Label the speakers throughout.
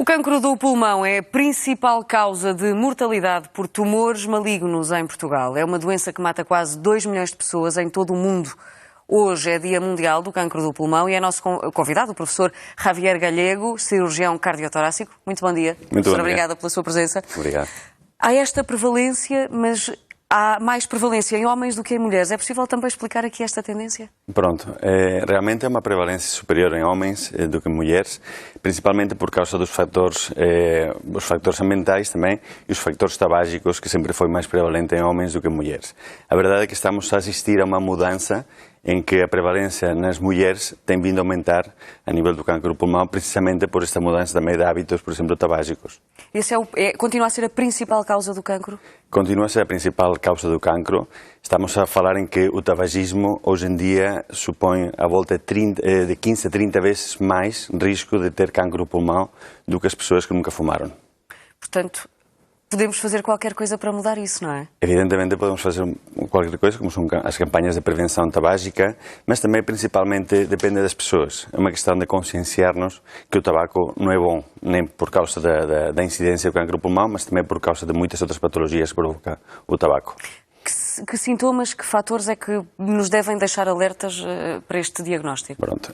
Speaker 1: O cancro do pulmão é a principal causa de mortalidade por tumores malignos em Portugal. É uma doença que mata quase 2 milhões de pessoas em todo o mundo. Hoje é Dia Mundial do Cancro do Pulmão e é nosso convidado o professor Javier Galego, cirurgião cardiotorácico. Muito bom dia.
Speaker 2: Muito bom dia.
Speaker 1: Obrigada pela sua presença.
Speaker 2: Obrigado.
Speaker 1: Há esta prevalência, mas há mais prevalência em homens do que em mulheres. É possível também explicar aqui esta tendência?
Speaker 2: Pronto, realmente é uma prevalência superior em homens do que em mulheres, principalmente por causa dos fatores, os fatores ambientais também e os fatores tabágicos, que sempre foi mais prevalente em homens do que em mulheres. A verdade é que estamos a assistir a uma mudança em que a prevalência nas mulheres tem vindo a aumentar a nível do cancro do pulmão, precisamente por esta mudança também de hábitos, por exemplo, tabágicos.
Speaker 1: Esse continua a ser a principal causa do cancro?
Speaker 2: Continua a ser a principal causa do cancro. Estamos a falar em que o tabagismo hoje em dia supõe a volta de 15 a 30 vezes mais risco de ter cancro do pulmão do que as pessoas que nunca fumaram.
Speaker 1: Portanto, podemos fazer qualquer coisa para mudar isso, não é?
Speaker 2: Evidentemente podemos fazer qualquer coisa, como são as campanhas de prevenção tabágica, mas também principalmente depende das pessoas. É uma questão de conscienciar-nos que o tabaco não é bom, nem por causa da incidência do cancro do pulmão, mas também por causa de muitas outras patologias que provoca o tabaco.
Speaker 1: Que sintomas, que fatores é que nos devem deixar alertas para este diagnóstico?
Speaker 2: Pronto.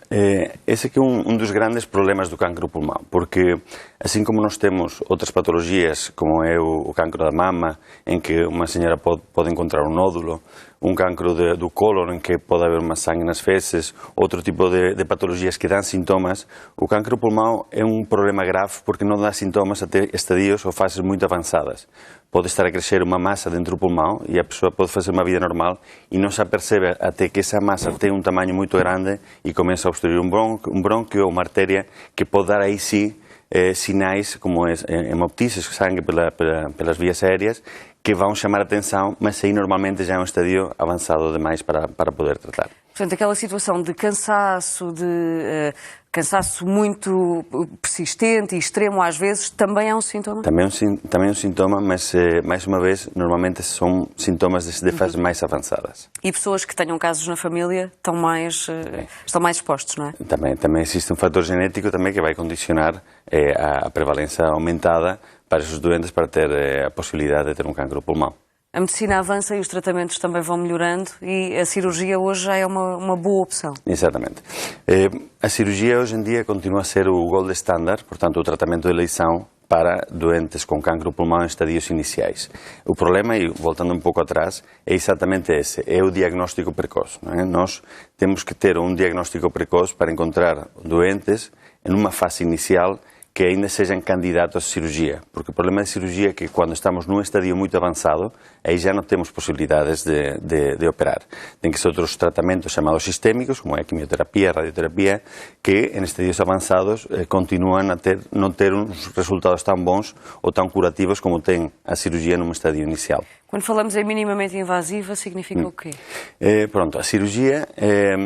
Speaker 2: Esse aqui é um dos grandes problemas do cancro do pulmão, porque assim como nós temos outras patologias, como é o cancro da mama, em que uma senhora pode encontrar um nódulo, um cancro do cólon, em que pode haver uma sangue nas fezes, outro tipo de patologias que dão sintomas, o cancro do pulmão é um problema grave porque não dá sintomas até estadios ou fases muito avançadas. Pode estar a crescer uma massa dentro do pulmão e a pessoa pode fazer uma vida normal e não se apercebe até que essa massa tem um tamanho muito grande e começa a obstruir um brônquio ou uma artéria que pode dar aí sim sinais como hemoptises, sangue pelas vias aéreas, que vão chamar a atenção, mas aí normalmente já é um estadio avançado demais para poder tratar.
Speaker 1: Portanto, aquela situação de cansaço, cansaço muito persistente e extremo às vezes, também é um sintoma?
Speaker 2: Também é um sintoma, mas mais uma vez, normalmente são sintomas de fases mais avançadas.
Speaker 1: E pessoas que tenham casos na família estão mais expostos, não é?
Speaker 2: Também existe um fator genético também que vai condicionar a prevalência aumentada para esses doentes para ter a possibilidade de ter um cancro do pulmão.
Speaker 1: A medicina avança e os tratamentos também vão melhorando e a cirurgia hoje já é uma boa opção.
Speaker 2: Exatamente. A cirurgia hoje em dia continua a ser o gold standard, portanto o tratamento de eleição para doentes com cancro do pulmão em estadios iniciais. O problema, e voltando um pouco atrás, é exatamente esse, é o diagnóstico precoce. Não é? Nós temos que ter um diagnóstico precoce para encontrar doentes em uma fase inicial que ainda sejam candidatos à cirurgia, porque o problema da cirurgia é que quando estamos num estadio muito avançado, aí já não temos possibilidades de operar. Tem que ser outros tratamentos chamados sistémicos, como é a quimioterapia, a radioterapia, que em estadios avançados continuam a não ter uns resultados tão bons ou tão curativos como tem a cirurgia num estadio inicial.
Speaker 1: Quando falamos em minimamente invasiva, significa o quê?
Speaker 2: Pronto, a cirurgia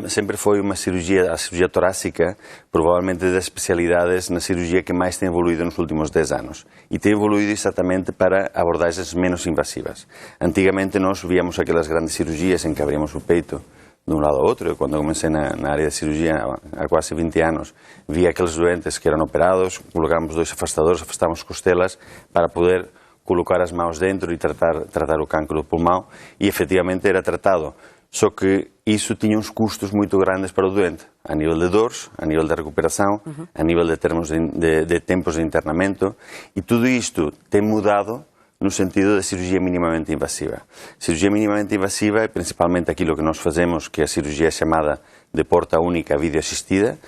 Speaker 2: sempre foi a cirurgia torácica, provavelmente das especialidades na cirurgia que mais tem evoluído nos últimos 10 anos. E tem evoluído exatamente para abordagens menos invasivas. Antigamente nós víamos aquelas grandes cirurgias em que abríamos o peito de um lado ao outro. Eu, quando comecei na área de cirurgia há quase 20 anos, via aqueles doentes que eram operados, colocámos 2 afastadores, afastámos costelas para poder colocar as mãos dentro e tratar o cancro do pulmão, e efetivamente era tratado. Só que isso tinha uns custos muito grandes para o doente, a nível de dores, a nível de recuperação, a nível de termos de tempos de internamento, e tudo isto tem mudado no sentido da cirurgia minimamente invasiva. Cirurgia minimamente invasiva é principalmente aquilo que nós fazemos, que é a cirurgia chamada de porta única videoassistida.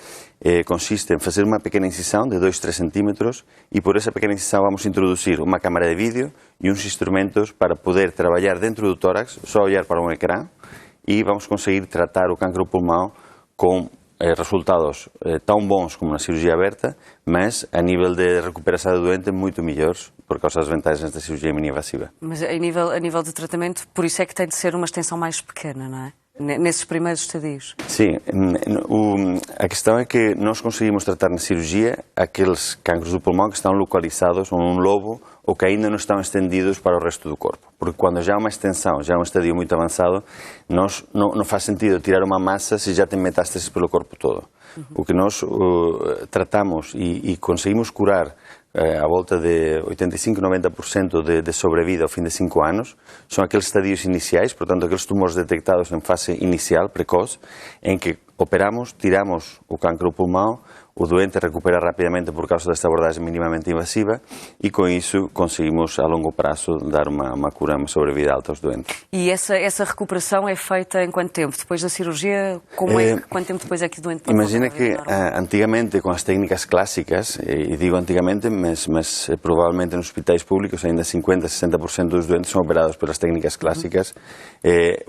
Speaker 2: Consiste em fazer uma pequena incisão de 2-3 centímetros e por essa pequena incisão vamos introduzir uma câmara de vídeo e uns instrumentos para poder trabalhar dentro do tórax, só olhar para um ecrã, e vamos conseguir tratar o cancro do pulmão com resultados tão bons como na cirurgia aberta, mas a nível de recuperação do doente muito melhores por causa das vantagens da cirurgia mini-invasiva.
Speaker 1: Mas a nível de tratamento, por isso é que tem de ser uma extensão mais pequena, não é? Nesses primeiros estadios.
Speaker 2: Sim, a questão é que nós conseguimos tratar na cirurgia aqueles cancros do pulmão que estão localizados num lobo ou que ainda não estão estendidos para o resto do corpo. Porque quando já há uma extensão, já há um estadio muito avançado, não faz sentido tirar uma massa se já tem metástases pelo corpo todo. O que nós tratamos e conseguimos curar à volta de 85-90% de sobrevida ao fim de 5 anos, são aqueles estadios iniciais, portanto, aqueles tumores detectados em fase inicial, precoce, em que operamos, tiramos o cancro do pulmão, o doente recupera rapidamente por causa desta abordagem minimamente invasiva e com isso conseguimos a longo prazo dar uma cura, uma sobrevida alta aos doentes.
Speaker 1: E essa recuperação é feita em quanto tempo? Depois da cirurgia, quanto tempo depois é que o doente pode
Speaker 2: Imagina
Speaker 1: voltar a vida
Speaker 2: que
Speaker 1: normal?
Speaker 2: antigamente com as técnicas clássicas, e digo antigamente, mas provavelmente nos hospitais públicos ainda 50-60% dos doentes são operados pelas técnicas clássicas,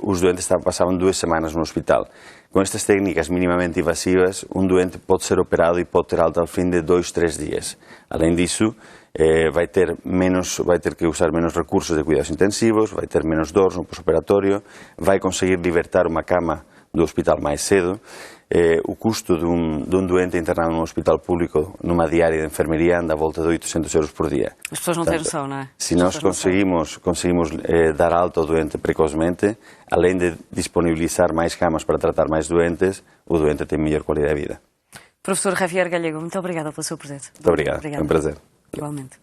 Speaker 2: os doentes passavam 2 semanas no hospital. Com estas técnicas minimamente invasivas, um doente pode ser operado e pode ter alta ao fim de 2-3 dias. Além disso, vai ter que usar menos recursos de cuidados intensivos, vai ter menos dores no pós-operatório, vai conseguir libertar uma cama do hospital mais cedo. O custo de um doente internado num hospital público, numa diária de enfermeria, anda à volta de 800 euros por dia.
Speaker 1: As pessoas não têm noção, não é?
Speaker 2: Se nós conseguimos dar alta ao doente precocemente, além de disponibilizar mais camas para tratar mais doentes, o doente tem melhor qualidade de vida.
Speaker 1: Professor Javier Gallego, muito obrigada pelo seu presente.
Speaker 2: Muito obrigado, é um prazer.
Speaker 1: Igualmente.